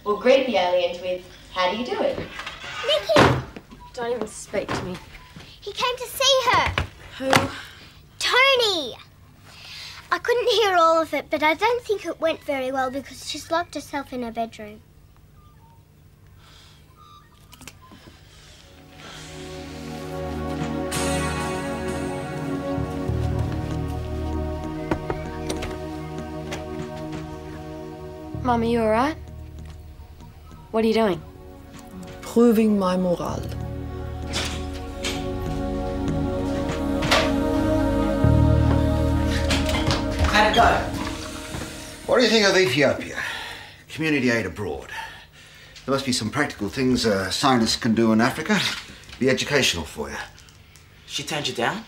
We'll greet the aliens with, how do you do it? Nikki! Don't even speak to me. He came to see her. Who? Tony! I couldn't hear all of it, but I don't think it went very well because she's locked herself in her bedroom. Mum, are you all right? What are you doing? Proving my morale. How'd it go? What do you think of Ethiopia? Community aid abroad. There must be some practical things scientists can do in Africa. Be educational for you. She turned you down?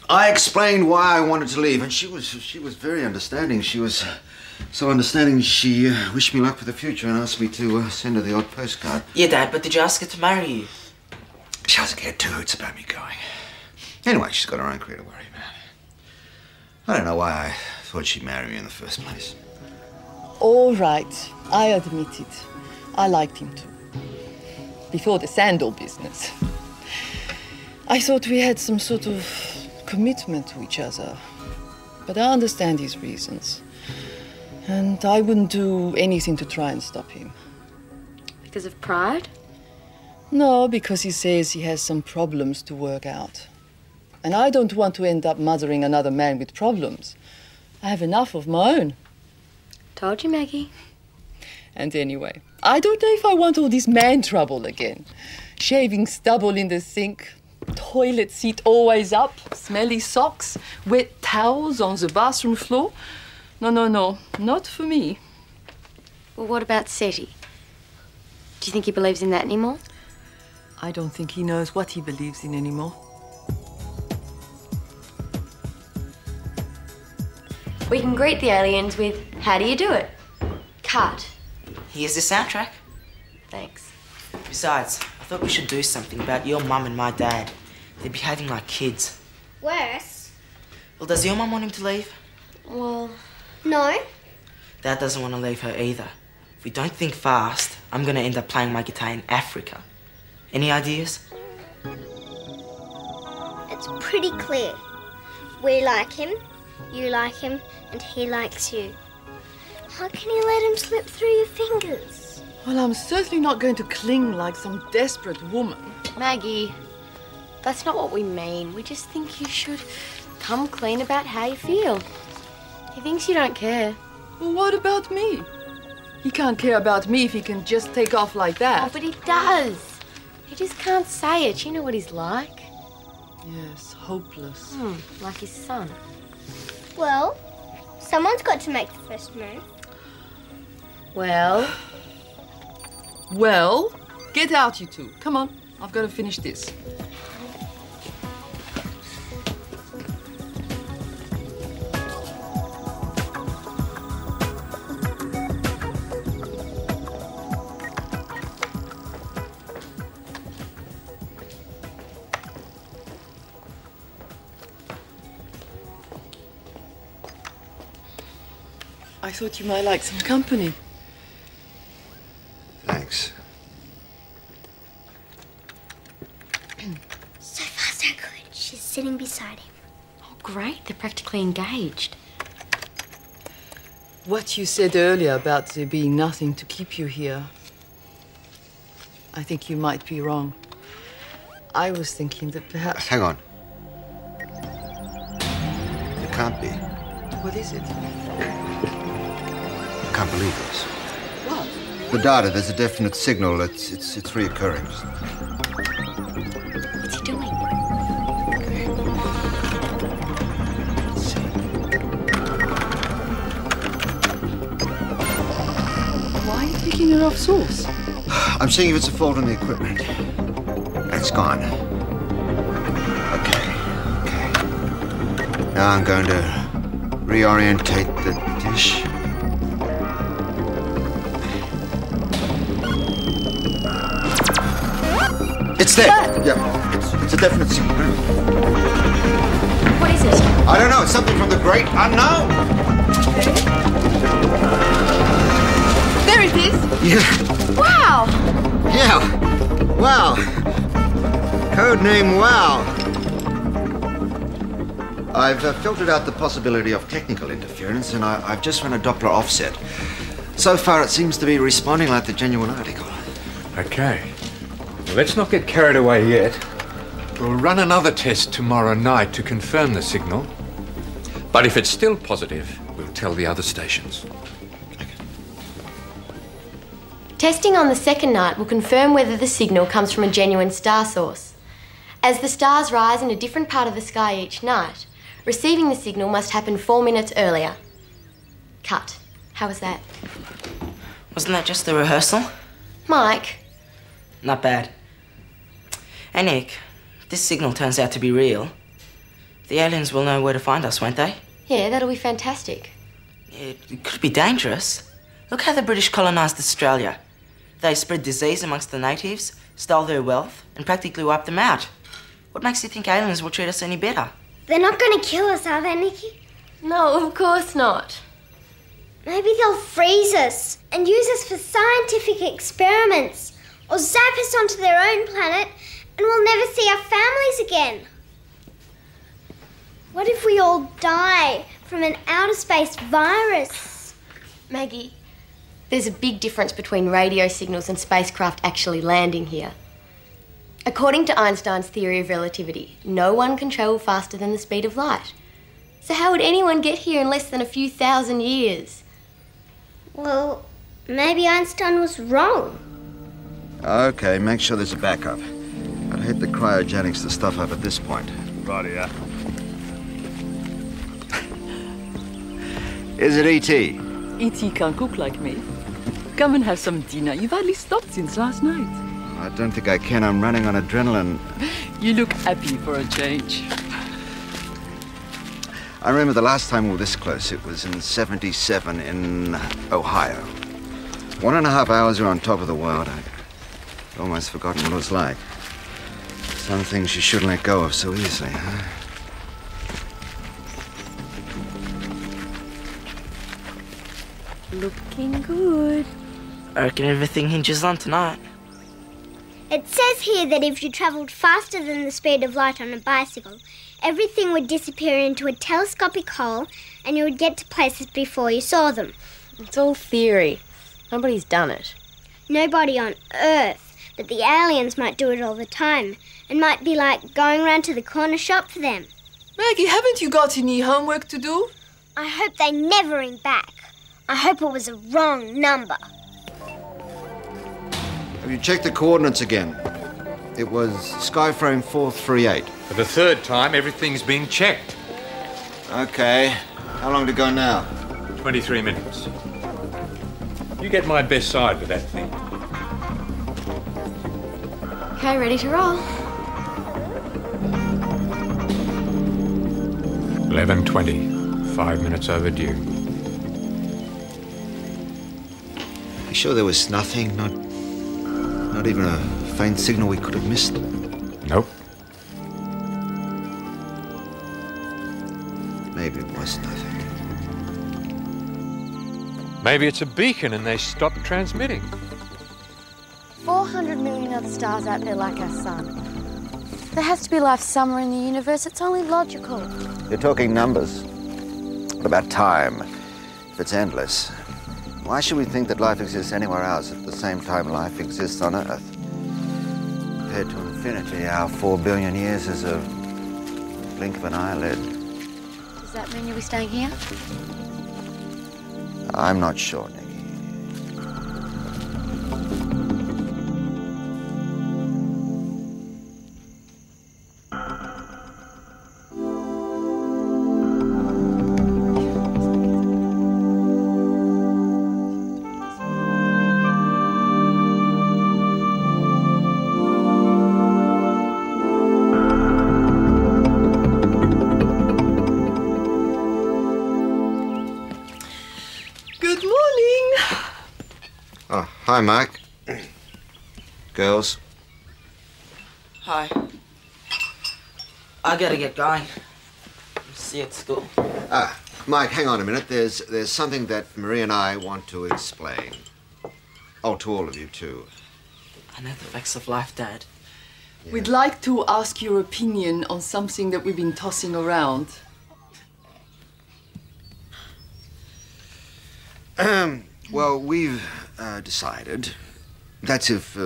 I explained why I wanted to leave, and she was very understanding. She was so understanding. She wished me luck for the future and asked me to send her the odd postcard. Yeah, Dad, but did you ask her to marry you? She doesn't care too. It's about me going. Anyway, she's got her own career to worry about. I don't know why I thought she'd marry me in the first place. All right, I admit it. I liked him too. Before the sandal business. I thought we had some sort of commitment to each other. But I understand his reasons. And I wouldn't do anything to try and stop him. Because of pride? No, because he says he has some problems to work out. And I don't want to end up mothering another man with problems. I have enough of my own. Told you, Maggie. And anyway, I don't know if I want all this man trouble again. Shaving stubble in the sink, toilet seat always up, smelly socks, wet towels on the bathroom floor. No, not for me. Well, what about SETI? Do you think he believes in that anymore? I don't think he knows what he believes in anymore. We can greet the aliens with, how do you do it? Cut. Here's the soundtrack. Thanks. Besides, I thought we should do something about your mum and my dad. They're behaving like kids. Worse? Well, does your mum want him to leave? Well... No. Dad doesn't want to leave her either. If we don't think fast, I'm going to end up playing my guitar in Africa. Any ideas? It's pretty clear. We like him, you like him, and he likes you. How can you let him slip through your fingers? Well, I'm certainly not going to cling like some desperate woman. Maggie, that's not what we mean. We just think you should come clean about how you feel. He thinks you don't care. Well, what about me? He can't care about me if he can just take off like that. Oh, but he does. He just can't say it. You know what he's like. Yes, hopeless. Like his son. Well, someone's got to make the first move. Well, get out, you two. Come on, I've got to finish this. I thought you might like some company. Thanks. So far, so good. She's sitting beside him. oh, great. They're practically engaged. What you said earlier about there being nothing to keep you here, I think you might be wrong. I was thinking that perhaps... Hang on. It can't be. What is it? I can't believe this. What? The data, there's a definite signal. It's reoccurring. What's he doing? Why are you picking her off source? I'm seeing if it's a fault in the equipment. It's gone. Okay. Now I'm going to reorientate the dish. It's there. Yeah, it's a definite signal. What is it? I don't know. It's something from the great unknown. Yeah. Wow! Yeah. Wow. Codename Wow. I've filtered out the possibility of technical interference, and I've just run a Doppler offset. So far, it seems to be responding like the genuine article. Okay. Well, let's not get carried away yet. We'll run another test tomorrow night to confirm the signal. But if it's still positive, we'll tell the other stations. Testing on the second night will confirm whether the signal comes from a genuine star source. As the stars rise in a different part of the sky each night, receiving the signal must happen 4 minutes earlier. Cut. How was that? Wasn't that just the rehearsal? Mike? Not bad. Hey, Nick, if this signal turns out to be real, the aliens will know where to find us, won't they? Yeah, that'll be fantastic. It could be dangerous. Look how the British colonised Australia. They spread disease amongst the natives, stole their wealth, and practically wiped them out. What makes you think aliens will treat us any better? They're not going to kill us, are they, Nikki? No, of course not. Maybe they'll freeze us and use us for scientific experiments, or zap us onto their own planet, and we'll never see our families again. What if we all die from an outer space virus? Maggie, there's a big difference between radio signals and spacecraft actually landing here. According to Einstein's theory of relativity, no one can travel faster than the speed of light. So how would anyone get here in less than a few thousand years? Well, maybe Einstein was wrong. Okay, make sure there's a backup. I'd hate the cryogenics to stuff up at this point. Rightio. Is it E.T.? E.T. can't cook like me. Come and have some dinner. You've hardly stopped since last night. I don't think I can. I'm running on adrenaline. You look happy for a change. I remember the last time we were this close. It was in '77 in Ohio. 1.5 hours we were on top of the world. I'd almost forgotten what it was like. Some things you shouldn't let go of so easily, huh? Looking good. I reckon everything hinges on tonight. It says here that if you travelled faster than the speed of light on a bicycle, everything would disappear into a telescopic hole and you would get to places before you saw them. It's all theory. Nobody's done it. Nobody on Earth, but the aliens might do it all the time and might be like going round to the corner shop for them. Maggie, haven't you got any homework to do? I hope they never ring back. I hope it was a wrong number. Have you checked the coordinates again? It was Skyframe 438. For the third time, everything's been checked. Okay. How long to go now? 23 minutes. You get my best side with that thing. Okay, ready to roll. 11:20. 5 minutes overdue. You sure there was nothing? Not even a faint signal we could have missed? Nope. Maybe it was nothing. Maybe it's a beacon and they stopped transmitting. 400 million other stars out there like our sun. There has to be life somewhere in the universe. It's only logical. You're talking numbers. What about time? If it's endless, why should we think that life exists anywhere else at the same time life exists on Earth? Compared to infinity, our 4 billion years is a blink of an eyelid. Does that mean you'll be staying here? I'm not sure, Nicky. Hi, Mike. Girls. Hi. I gotta get going. See you at school. Mike, hang on a minute. There's something that Marie and I want to explain. Oh, to all of you, too. I know the facts of life, Dad. Yeah. We'd like to ask your opinion on something that we've been tossing around. Well, we've decided that's if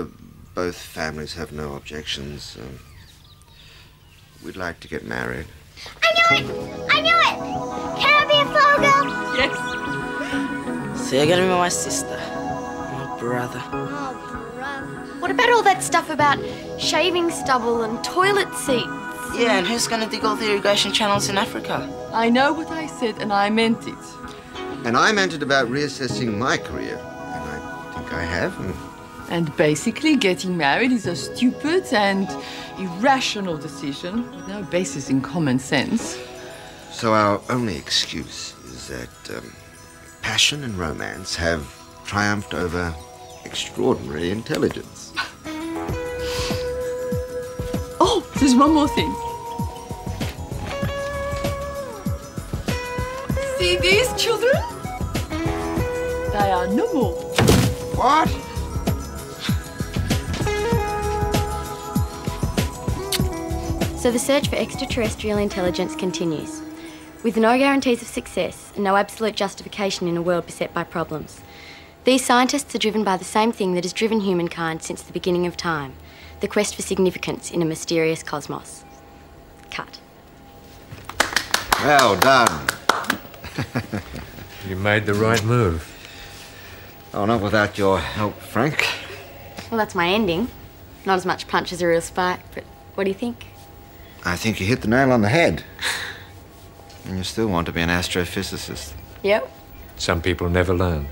both families have no objections. We'd like to get married. I knew it! I knew it! Can I be a flower girl? Yes. So you're gonna be my sister. My brother. Oh, brother. What about all that stuff about shaving stubble and toilet seats? Yeah, and who's gonna dig all the irrigation channels in Africa? I know what I said and I meant it. And I meant it about reassessing my career. And I think I have. And basically, getting married is a stupid and irrational decision with no basis in common sense. So our only excuse is that passion and romance have triumphed over extraordinary intelligence. Oh, there's one more thing. See these children? They are no more. What? So the search for extraterrestrial intelligence continues. With no guarantees of success and no absolute justification in a world beset by problems. These scientists are driven by the same thing that has driven humankind since the beginning of time, the quest for significance in a mysterious cosmos. Cut. Well done. You made the right move. Oh, not without your help, Frank. Well, that's my ending. Not as much punch as a real spike, but what do you think? I think you hit the nail on the head. And you still want to be an astrophysicist. Yep. Some people never learn.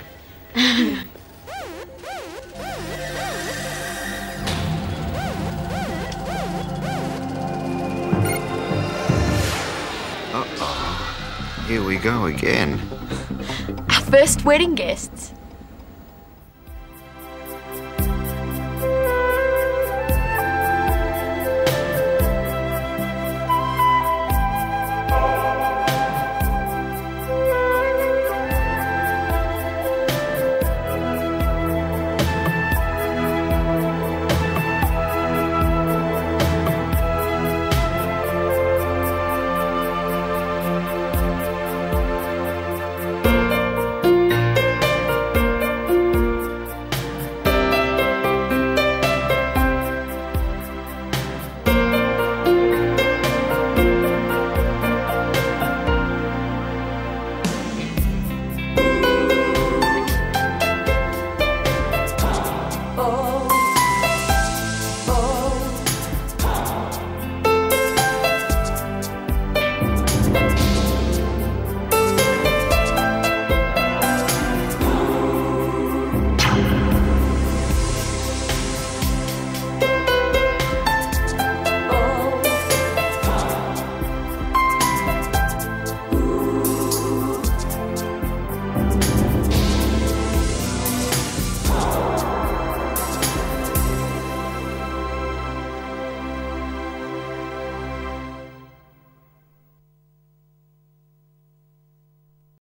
Uh-oh. Here we go again. Our first wedding guests.